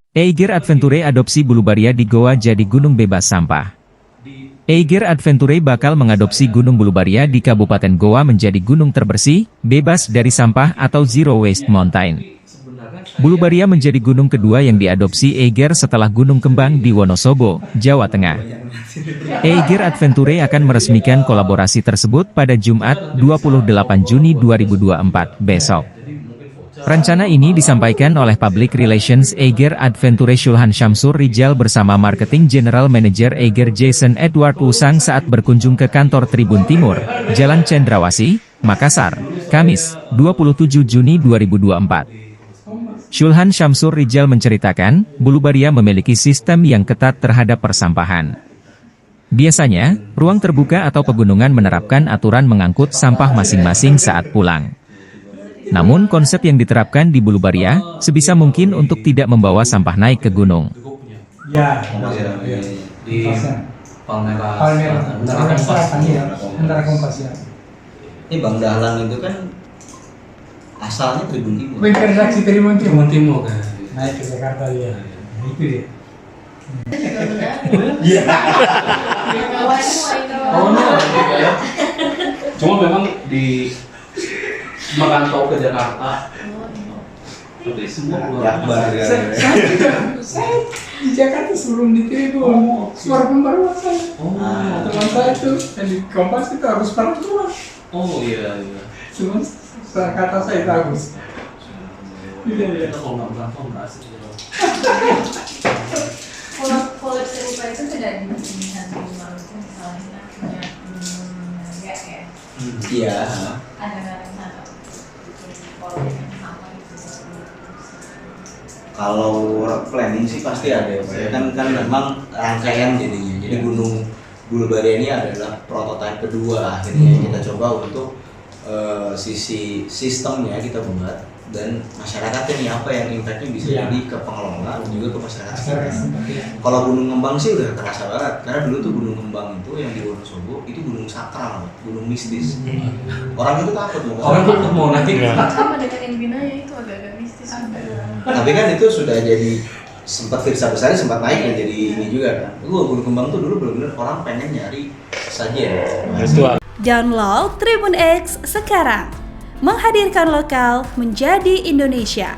Eiger Adventure adopsi Bulubaria di Goa jadi gunung bebas sampah. Eiger Adventure bakal mengadopsi Gunung Bulubaria di Kabupaten Goa menjadi gunung terbersih, bebas dari sampah atau Zero Waste Mountain. Bulubaria menjadi gunung kedua yang diadopsi Eiger setelah Gunung Kembang di Wonosobo, Jawa Tengah. Eiger Adventure akan meresmikan kolaborasi tersebut pada Jumat, 28 Juni 2024 besok. Rencana ini disampaikan oleh Public Relations Eiger Adventure Shulhan Syamsur Rijal bersama Marketing General Manager Eiger Jason Edward Usang saat berkunjung ke kantor Tribun Timur, Jalan Cendrawasih, Makassar, Kamis, 27 Juni 2024. Shulhan Syamsur Rijal menceritakan, Bulubaria memiliki sistem yang ketat terhadap persampahan. Biasanya, ruang terbuka atau pegunungan menerapkan aturan mengangkut sampah masing-masing saat pulang. Namun konsep yang diterapkan di Bulubaria, sebisa mungkin untuk tidak membawa sampah naik ke gunung. Ya, di Palmera Antara Kompas ya. Ini Bang Dahlan itu kan asalnya Tribun Timur. Berinteraksi Tribun Timur kan. Naik ke Jakarta dia. Itu dia. Iya. Oh, ya. Cuma memang di merantau ke Jakarta. Tapi semua keluar. Saya di Jakarta sebelum di Tribun. Suara pembaruan saya. Teman saya itu yang di Kompas itu harus perempuan. Oh iya. Cuma kata saya itu Agus. Kita kalau nggak merantau nggak asik. Kalau serupa itu tidak di Maluku misalnya punya naga ya. Iya. Ada nggak rencana kalau yang sama gitu? Kalau planning sih pasti ada ya Pak. Kan memang rangkaian jadinya. Jadi Gunung Bulubaria ini adalah prototipe kedua akhirnya kita coba untuk sisi sistemnya kita buat dan masyarakatnya nih apa yang impactnya bisa jadi ke pengelola dan juga ke masyarakat. Kalau Gunung Kembang sih udah terasa banget karena dulu tuh Gunung Kembang itu yang di Wonosobo itu gunung sakral, gunung mistis. Orang itu takut mau nanti. Sama dengan Inbinaya itu agak-agak mistis. Tapi kan itu sudah jadi sempat Firsa Besari sempat naik dan jadi ini juga kan. Gunung Kembang tuh dulu benar-benar orang pengen nyari saja. Download Tribun X sekarang. Menghadirkan lokal menjadi Indonesia.